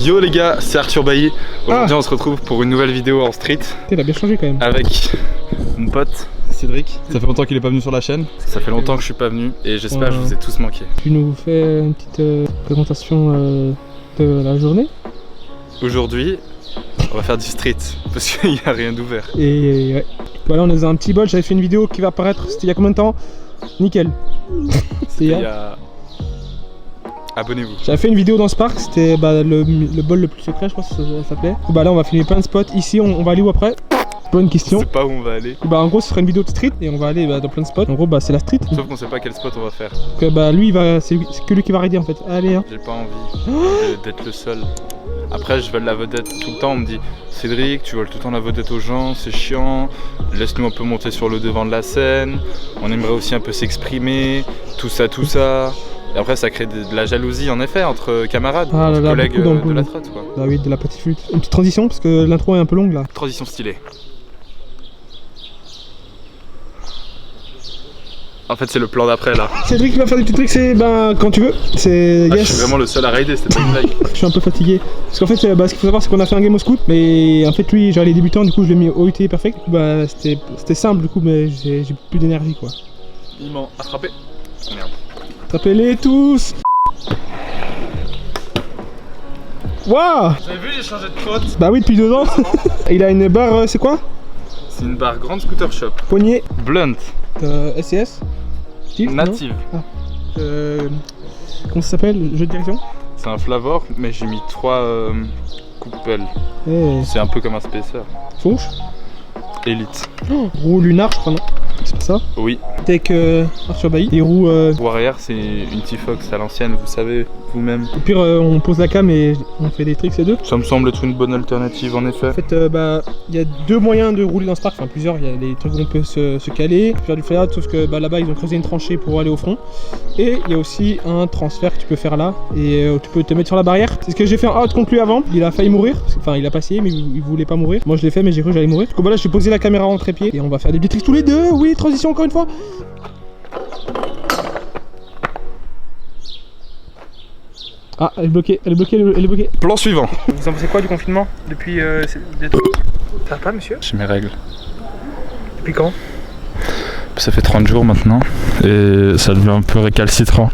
Yo les gars, c'est Arthur Bailly. Aujourd'hui on se retrouve pour une nouvelle vidéo en street. Il a bien changé quand même. Avec mon pote Cédric. Ça fait longtemps qu'il est pas venu sur la chaîne. Ça fait longtemps que je suis pas venu et j'espère que je vous ai tous manqué. Tu nous fais une petite présentation de la journée. Aujourd'hui, on va faire du street parce qu'il n'y a rien d'ouvert. Et ouais. Voilà, on est dans un petit bol. J'avais fait une vidéo qui va apparaître. C'était il y a combien de temps? Nickel. C'était il y a... Abonnez-vous. J'avais fait une vidéo dans ce parc, c'était le bol le plus secret, je crois que ça s'appelait. Bah là on va filmer plein de spots. Ici on va aller où après? Bonne question. Je sais pas où on va aller. Bah en gros ce sera une vidéo de street et on va aller dans plein de spots. En gros bah c'est la street. Sauf qu'on sait pas quel spot on va faire. Donc bah lui c'est que lui qui va rider en fait. Allez hein. J'ai pas envie d'être le seul. Après je vole la vedette tout le temps, on me dit Cédric tu voles tout le temps la vedette aux gens, c'est chiant, laisse-nous un peu monter sur le devant de la scène, on aimerait aussi un peu s'exprimer, tout ça. Et après ça crée de la jalousie en effet entre camarades, entre collègues de la trotte quoi. Bah oui, de la petite flûte. Une petite transition parce que l'intro est un peu longue là. Transition stylée. En fait c'est le plan d'après là. Cédric qui va faire des petits trucs, c'est quand tu veux. C'est yes. Je suis vraiment le seul à rider, c'était pas une blague. Je suis un peu fatigué. Parce qu'en fait ce qu'il faut savoir c'est qu'on a fait un game au scout. Mais en fait lui genre les débutants du coup je l'ai mis au UT perfect. Bah c'était simple du coup mais j'ai plus d'énergie quoi. Il m'a attrapé. Merde. Attrapez-les tous. Waouh. Vous avez vu j'ai changé de faute. Bah oui depuis 2 ans. Il a une barre c'est quoi? C'est une barre Grande Scooter Shop. Poignée. Blunt. SCS Native. Comment ça s'appelle? Jeu de direction? C'est un Flavor, mais j'ai mis 3 coupelles. Hey. C'est un peu comme un Spacer. Fauche. Élite. Oh, roue lunar, je crois, non? C'est ça? Oui. Tech Arthur Bailly. Et roue. Roue arrière, c'est une T-Fox à l'ancienne, vous savez, vous-même. Au pire, on pose la cam et on fait des tricks, ces deux. Ça me semble être une bonne alternative, en effet. En fait, il y a 2 moyens de rouler dans ce parc, enfin plusieurs. Il y a les trucs où on peut se caler, faire du fly-out, sauf que là-bas, ils ont creusé une tranchée pour aller au front. Et il y a aussi un transfert que tu peux faire là, et tu peux te mettre sur la barrière. C'est ce que j'ai fait en out contre lui avant. Il a failli mourir, enfin, il a pas essayé, mais il voulait pas mourir. Moi, je l'ai fait, mais j'ai cru que j'allais mourir. Donc voilà, je vais poser la caméra en trépied et on va faire des petits tricks tous les deux. Oui, transition encore une fois. Ah, elle est bloquée, elle est bloquée. Plan suivant. Vous en pensez quoi du confinement depuis Ça va pas, monsieur? J'ai mes règles. Depuis quand? Ça fait 30 jours maintenant et ça devient un peu récalcitrant.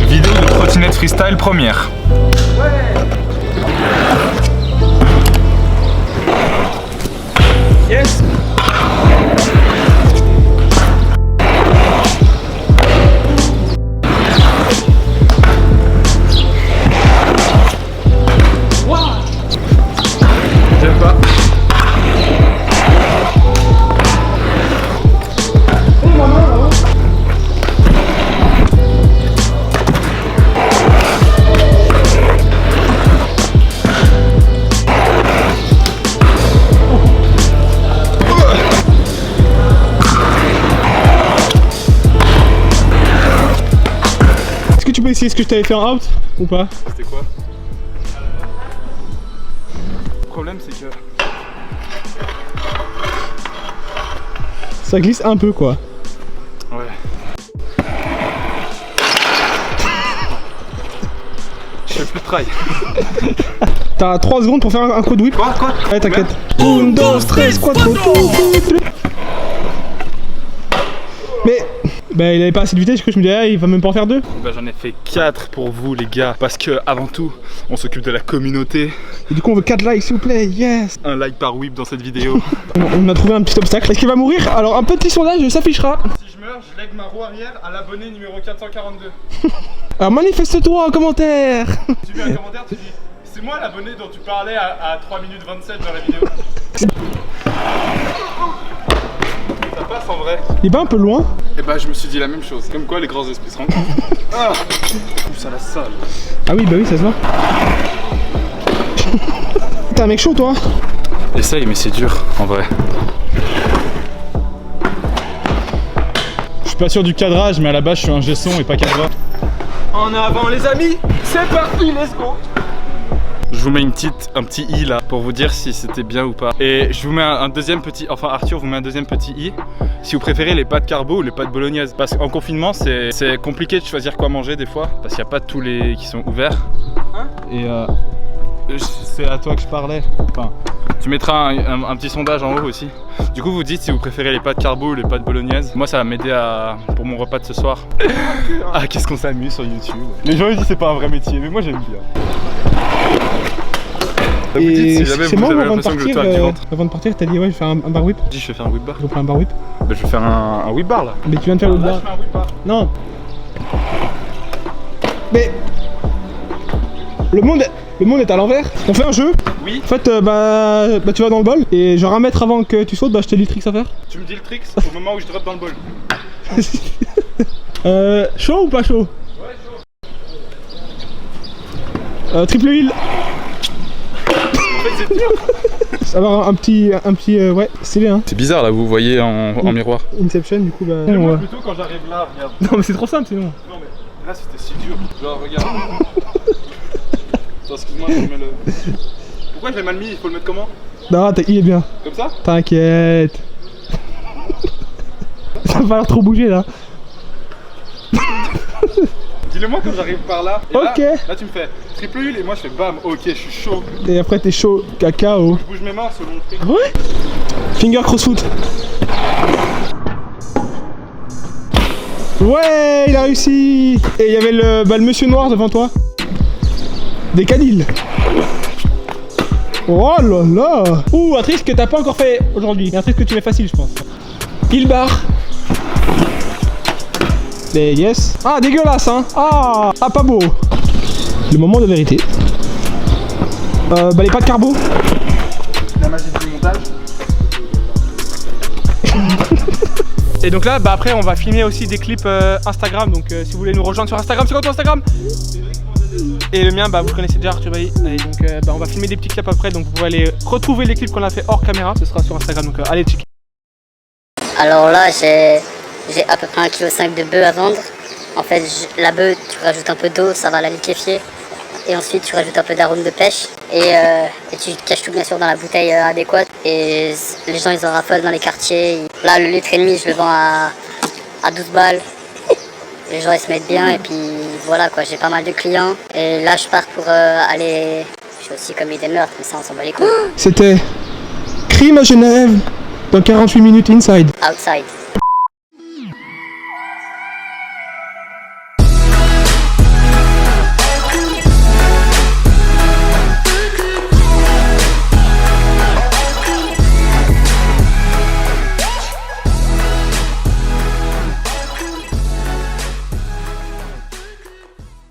Vidéo de trottinette freestyle première. Ouais. Yes. J'aime pas. Est-ce que tu peux essayer ce que je t'avais fait en out ou pas? C'était quoi? Le problème c'est que... Ça glisse un peu quoi. Ouais. Je fais plus de trail. T'as 3 secondes pour faire un coup de whip. Quoi? Ouais, t'inquiète. 1, 2, 3, 4. Mais... Bah il avait pas assez de vitesse, je me disais il va même pas en faire 2. Bah j'en ai fait 4 pour vous les gars. Parce que avant tout, on s'occupe de la communauté. Et du coup on veut 4 likes s'il vous plaît, yes. Un like par whip dans cette vidéo. On a trouvé un petit obstacle. Est-ce qu'il va mourir? Alors un petit sondage s'affichera. Si je meurs, je lègue ma roue arrière à l'abonné numéro 442. Alors manifeste-toi en commentaire. Tu mets un commentaire, tu dis c'est moi l'abonné dont tu parlais à 3 minutes 27 dans la vidéo. Ça passe en vrai. Il est pas un peu loin? Et bah je me suis dit la même chose. Comme quoi les grands esprits se rencontrent. Ah, ça la salle. Ah oui bah oui ça se voit. T'es un mec chaud toi? Essaye mais c'est dur en vrai. Je suis pas sûr du cadrage, mais à la base je suis un gesson et pas cadreur. En avant les amis, c'est parti, let's go. Je vous mets un petit i là pour vous dire si c'était bien ou pas. Et je vous mets un deuxième petit, enfin Arthur vous met un deuxième petit i si vous préférez les pâtes carbo ou les pâtes bolognaises. Parce qu'en confinement, c'est compliqué de choisir quoi manger des fois, parce qu'il n'y a pas tous les qui sont ouverts. Et c'est à toi que je parlais. Enfin, tu mettras un petit sondage en haut aussi. Du coup, vous dites si vous préférez les pâtes carbo ou les pâtes bolognaises. Moi, ça va m'aider pour mon repas de ce soir. Ah, qu'est-ce qu'on s'amuse sur YouTube. Les gens ils disent c'est pas un vrai métier, mais moi j'aime bien. Vous dites si jamais vous avez l'impression que je tourne du ventre. Avant de partir, t'as dit ouais, je vais faire un bar whip. Je vais faire un whip bar. Je vais faire un bar whip. Bah, je vais faire un whip bar là. Mais tu viens de faire le whip bar. Je fais un whip bar. Non. Mais le monde est à l'envers. On fait un jeu. Oui. En fait, bah tu vas dans le bol et genre un mètre avant que tu sautes, bah je te dis le trick à faire. Tu me dis le trick au moment où je drop dans le bol. Chaud ou pas chaud? Ouais, chaud. Triple huile. En fait, c'est dur. Alors un petit ouais, stylé hein. C'est bizarre là, vous voyez en miroir. Inception du coup bah. Moi plutôt quand j'arrive là, regarde. Non mais c'est trop simple sinon. Non mais là c'était si dur. Genre regarde. Attends, excuse-moi, je mets le. Pourquoi je l'ai mal mis? Il faut le mettre comment? Non, il est bien. Comme ça? T'inquiète. Ça va falloir trop bouger là. Dis-le moi quand j'arrive par là. Et ok. Là tu me fais triple huile et moi je fais bam, ok, je suis chaud. Et après t'es chaud, cacao. Je bouge mes mains selon le trick. Ouais. Finger crossfoot. Ouais, il a réussi. Et il y avait le monsieur noir devant toi. Des canils. Oh là là. Ouh, un trick que t'as pas encore fait aujourd'hui. Un trick que tu mets facile, je pense. Il barre. Mais yes. Ah, dégueulasse, hein. Ah, pas beau. Le moment de vérité. Les pâtes carbo. La magie du montage. Et donc là, bah après, on va filmer aussi des clips Instagram. Donc si vous voulez nous rejoindre sur Instagram, c'est quoi ton Instagram? Et le mien, bah vous connaissez déjà Arthur Bailly. Et donc on va filmer des petits clips après. Donc vous pouvez aller retrouver les clips qu'on a fait hors caméra. Ce sera sur Instagram. Donc allez checker. Alors là, j'ai à peu près 1,5 kg de bœuf à vendre. En fait, la bœuf, tu rajoutes un peu d'eau, ça va la liquéfier. Et ensuite, tu rajoutes un peu d'arôme de pêche. Et tu caches tout bien sûr dans la bouteille adéquate. Et les gens, ils en raffolent dans les quartiers. Là, le litre et demi, je le vends à 12 balles. Les gens, ils se mettent bien. Et puis voilà quoi, j'ai pas mal de clients. Et là, je pars pour aller... Je suis aussi commis des meurtres, mais ça, on s'en bat les couilles. C'était Crime à Genève dans 48 minutes inside. Outside.